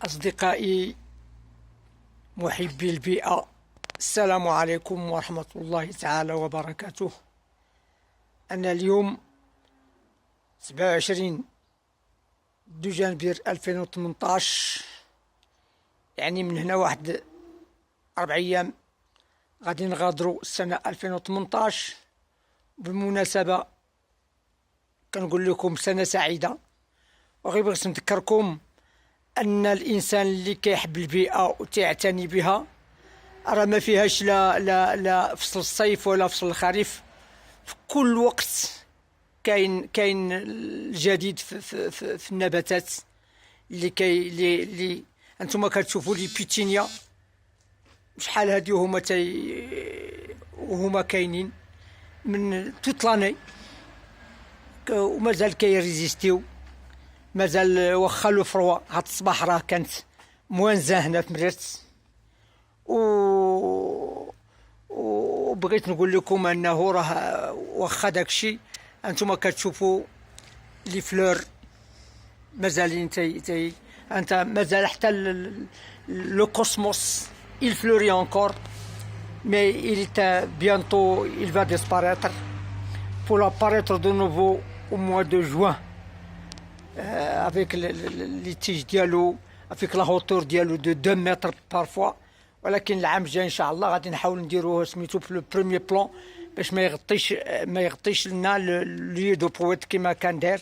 أصدقائي محبي البيئة، السلام عليكم ورحمة الله تعالى وبركاته. أنا اليوم 27 دجنبر 2018، يعني من هنا واحد 4 أيام غادي نغادروا السنة 2018. بالمناسبة كنقول لكم سنة سعيدة، وغير بغيت نذكركم أن الإنسان اللي كيحب البيئة وتعتني بها راه ما فيهاش لا فصل الصيف ولا فصل الخريف. في كل وقت كاين الجديد في النباتات اللي انتم كتشوفوا لي بيتينيا شحال هادي وهما كاينين من توت لاني ومازال كيريزيستيو. مازال واخا لو فروا هاد الصباح راه كانت موانزه هنا في مريرت، وبغيت نقول لكم انه راه واخا داكشي انتم كتشوفوا لي فلور مازالين انت مازال حتى لو كوسموس il fleurit encore, mais il est bientôt il va disparaître pour apparaître de nouveau au mois de juin avec les tiges ديالو avec la hauteur ديالو de 2 متر parfois. ولكن العام الجاي ان شاء الله غادي نحاول نديروه سميتو في لو بروميير بلان باش ما يغطيش لنا لو دو بويت كيما كان داير.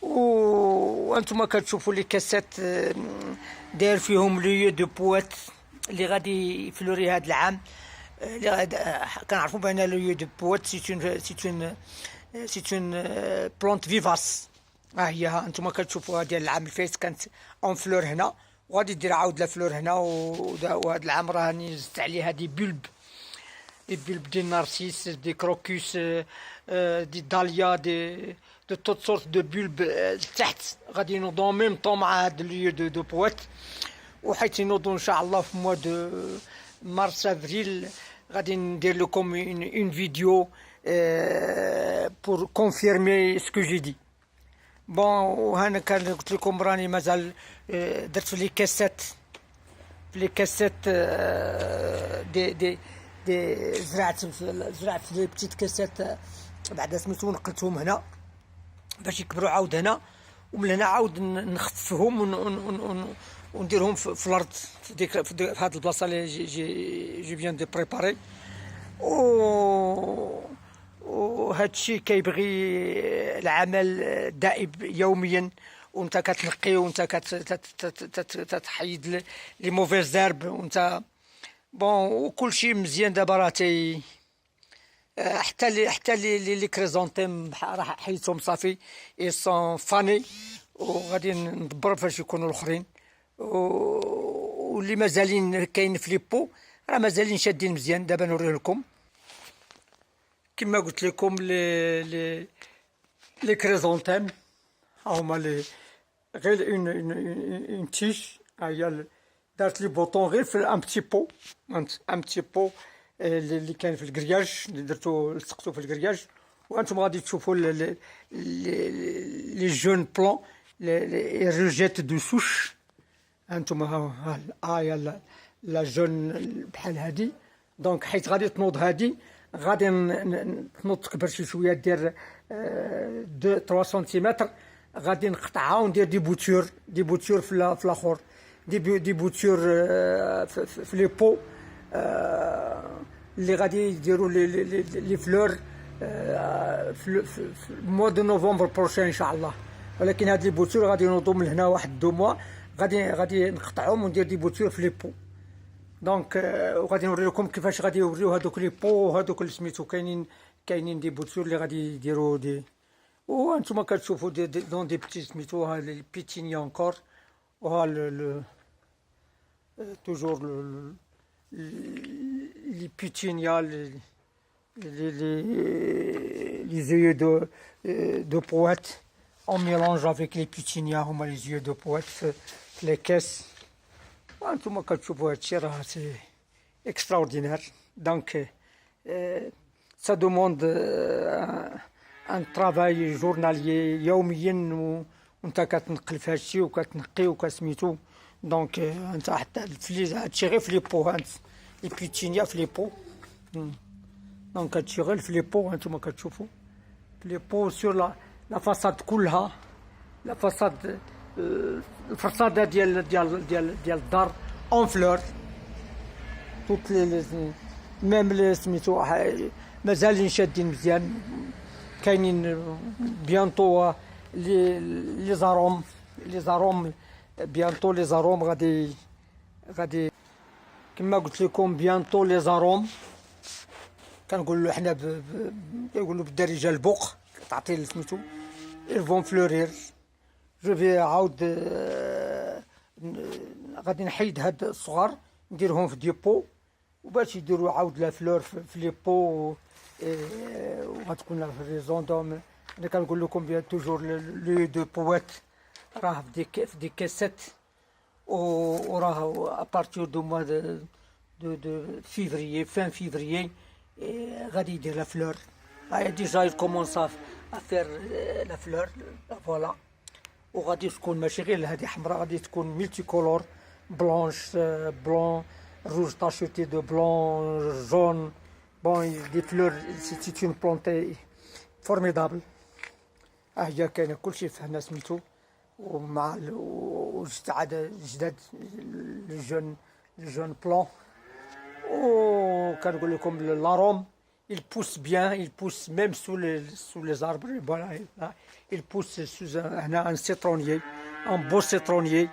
وانتم كتشوفوا لي كاسات داير فيهم لو دو بويت اللي غادي يفلوري هذا العام. اللي كنعرفوا بان لو دو بويت سي اون بلانت فيفاس. ها هي انتم كتشوفوها ديال العام الفايت كانت اون فلور هنا، وغادي دير عاود لا فلور هنا. وهذا العام راني زدت عليها دي بولب دي نارسيس دي كروكوس دي داليا دو توت سورت دو بولب تحت. غادي ينوضوا ميم طون مع هاد ليو دو بوات، وحيت ينوضوا ان شاء الله في موا دو مارس افريل غادي ندير لكم اون فيديو بور كونفيرمي سكو جي دي. بون وهنا كان قلت لكم راني مازال درت في لي كاسات دي زرعت لي بتيت كاسات بعد سميتو نقلتهم هنا باش يكبروا عاود هنا، ومن هنا عاود نخففهم ونديرهم في الارض في هاد البلاصه اللي جي فيان دو بريباري. وهذا الشيء كيبغي العمل دائب يوميا، وانت كتنقي وانت كتحيد لي موفيز زارب وانت بون وكل شيء مزيان. دابا راه حتى لي كريزونتيم راه حيدتهم صافي اي سون فاني، وغادي ندبر فاش يكونوا الاخرين. واللي مازالين كاين في ليبو راه مازالين شادين مزيان. دابا نوريه لكم كما قلت لكم لي كريزونتيم هما لي غير اون تيش. هي دارت لي بوطون غير في ان بتي بو اللي كان في الكرياج اللي درتو لصقتو في الكرياج. وانتم غادي تشوفوا لي جون بلون لي روجيت دو سوش. انتم ها لا جون بحال هادي، دونك حيت غادي تنوض هادي غادي تنوض تكبر شي شويه دير 2-3 سنتيمتر. غادي نقطعها وندير دي بوتور في الاخر دي بوتور في لي بو اللي غادي يديروا لي فلور في موا دو نوفمبر بروشين ان شاء الله. ولكن هاد لي بوتور غادي ينوضوا من هنا واحد 2 موا، غادي نقطعهم وندير دي بوتور في لي بو. دونك وغادي نوري لكم كيفاش غادي يوريو هذوك لي بو وهذوك اللي سميتو كاينين دي بوتور اللي غادي يديروا دي. وانتم كتشوفوا دون دي بتي سميتو ها لي بيتينيا انكور، وها توجور لي بيتينيا les yeux de poète en mélange avec les pétunias هما les yeux de poète في les caisses. وانتم كتشوفوا هادشي راه سي اكستراوردينير. دونك ça demande ان طرافاي جورناليي يوميا، وانت كتنقل في هادشي وكتنقي وكسميتو دونك انت حتى هادشي غير في لي بو، هانت لي بيتينيا في لي بو. دونك هادشي غير في لي بو هانتوما كتشوفوا في لي بو سور لا فاساد كلها، لا فاساد الفرصاده ديال الدار اون فلور. توت ميم سميتو مازالين شادين مزيان. كاينين بيانطو لي زاروم بيانطو لي زاروم غادي كما قلت لكم بيانطو لي زاروم. كنقولوا حنا كيقولوا بالدارجه البوق تعطي سميتو الفون فلورير. جو في عاود غادي نحيد هاد الصغار نديرهم في ديبو وباش يديروا عاود لا فلور في لي بو وغتكون في ريزون دوم. انا كنقول لكم بيان توجور لو دو بوات راه في دي كاسات وراه ابارتير دو موا دو فيفريي فان فيفريي غادي يدير لا فلور. هاي ديجا يكومونس افير لا فلور فوالا. وغادي تكون ماشي غير هذه حمراء، غادي تكون ميلتي كولور بلونش بلون روج تاشوتي دو بلون جون. بون دي فلور سي اون بلونتي فورميدابل. هي كاينه كلشي في هنا سميتو ومع جداد لي جون بلون. وكنقول لكم لاروم il pousse bien, il pousse même sous les arbres. Voilà, il pousse sous un citronnier, un beau citronnier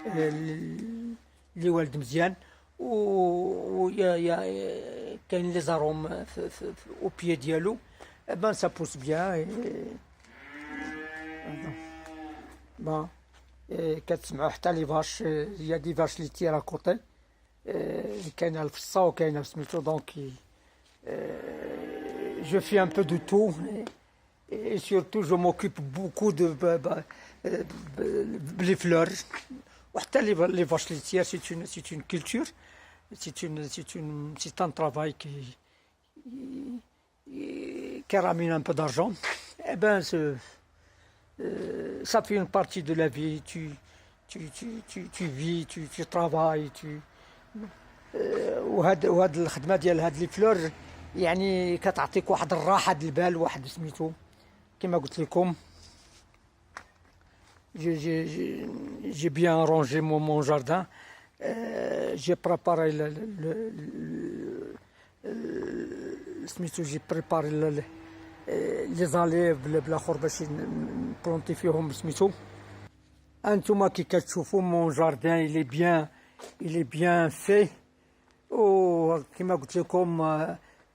اللي والد مزيان. و كاين لي زاروم او بيي ديالو بان سا بوس بيان. بون كتسمعوا حتى لي فاش، هي دي فاش لي تيرا كوتي كاينه الفصه وكاينه سميتو. دونك je fais un peu de tout et surtout je m'occupe beaucoup de les fleurs. وحتى les vaches laitières c'est une culture, c'est un travail qui ramène un peu d'argent. Et ben ça fait une partie de la vie. Tu vis, tu travailles, وهاد الخدمه ديال هاد لي فلور يعني كتعطيك واحد الراحه د البال. واحد سميتو كما قلت لكم j'ai bien rangé mon jardin. J'ai préparé سميتو j'ai préparé لي زاليف بالاخر باش نبلونتي فيهم سميتو. انتما كي كتشوفوا مون جاردان il est bien fait. وكما قلت لكم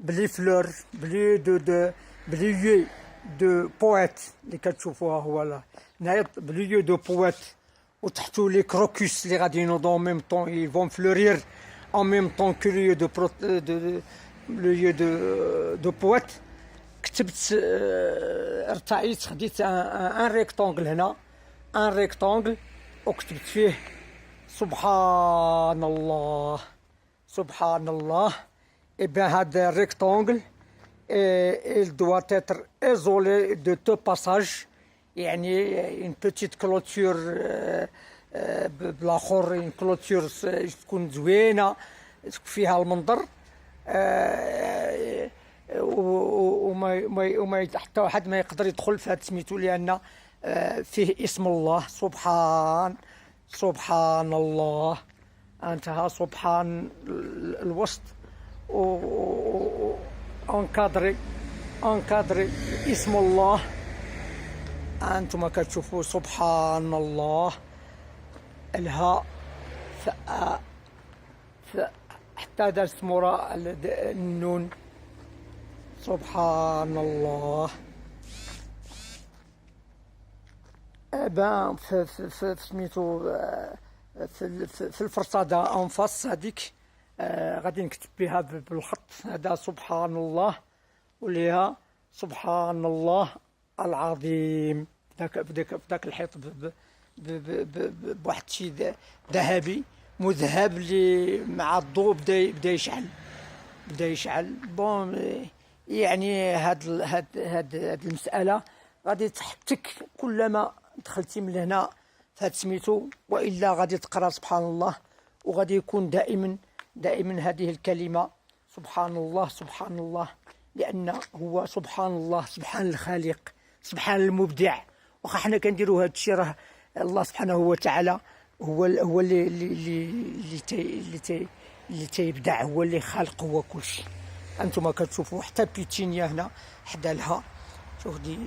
بلي فلور بلي دو بويت اللي كتشوفوها هو هنايا بلي دو بويت وتحتو لي كروكوس اللي غادي ينوضو en même temps ils vont fleurir en même temps que le lieu de poète. كتبت ارتعيت خديت ان ريكتونغل هنا ان ريكتونغل وكتبت فيه سبحان الله سبحان الله. Et bien هذا rectangle il doit être isolé de deux passages. يعني une petite clôture بالاخر une clôture تكون زوينه فيها المنظر وما حتى واحد ما يقدر يدخل في هذا سميتو لان فيه اسم الله سبحان الله. انتهى سبحان الوسط انكادري اسم الله. انتم كتشوفوا سبحان الله. الهاء حتى درت مورا النون سبحان الله. في سميتو في الفرصاده انفاس هذيك غادي نكتب بها بالخط هذا سبحان الله وليها سبحان الله العظيم. ذاك الحيط بواحد الشيء ذهبي مذهب اللي مع الضوء بدا يشعل. بون يعني هاد المساله غادي تحتك كلما دخلتي من هنا فهاد سميتو، والا غادي تقرا سبحان الله، وغادي يكون دائما هذه الكلمه سبحان الله سبحان الله، لان هو سبحان الله، سبحان الخالق، سبحان المبدع. واخا حنا كنديروا هذا الشيء، راه الله سبحانه وتعالى هو اللي تيبدع، هو اللي خالق، هو كلشي. انتم كتشوفوا حتى بيتينيا هنا حدا لها، شوف دي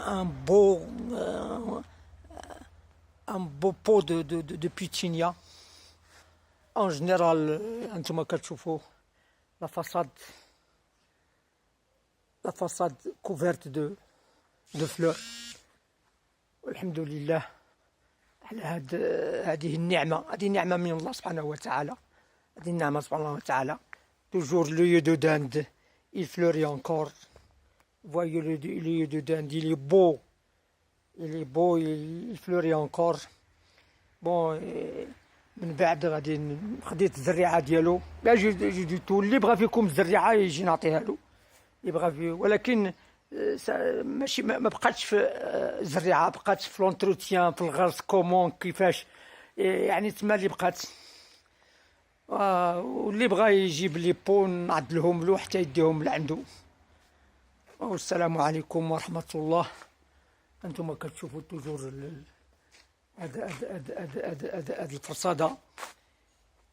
ان بو بو دو بيتينيا. ان جينيرال انتم كتشوفوا لا فاساد كوفرت دو فلور. والحمد لله على هذه النعمة، هذه نعمة من الله سبحانه وتعالى، هذه النعمة سبحانه وتعالى. Toujours le rhododendron, il fleurit encore. Voyez le rhododendron, il est beau, il fleurit encore. Bon, من بعد غادي خديت الزريعة ديالو، جيتو اللي بغى فيكم الزريعة يجي نعطيها له، اللي بغى فيه. ولكن ماشي ما بقاتش في الزريعة، بقات في لونتروتيان، في الغرس كومون كيفاش، يعني تما اللي بقات. واللي بغى يجيب لي بون نعدلهم له حتى يديهم لعندو. والسلام عليكم ورحمة الله. انتم كتشوفوا توجور هاد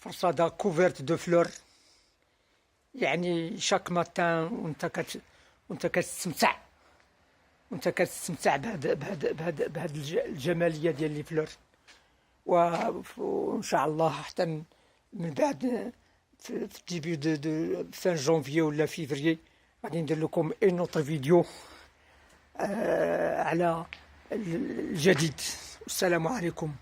الفرصادة كوفرت دو فلور، يعني شاك ماتان وانت كتستمتع، بهاد الجمالية ديال لي فلور. وان شاء الله حتى من بعد في ديبي دو فان جونفيي ولا فيفري غادي ندير لكم اون اوتر فيديو على الجديد. السلام عليكم.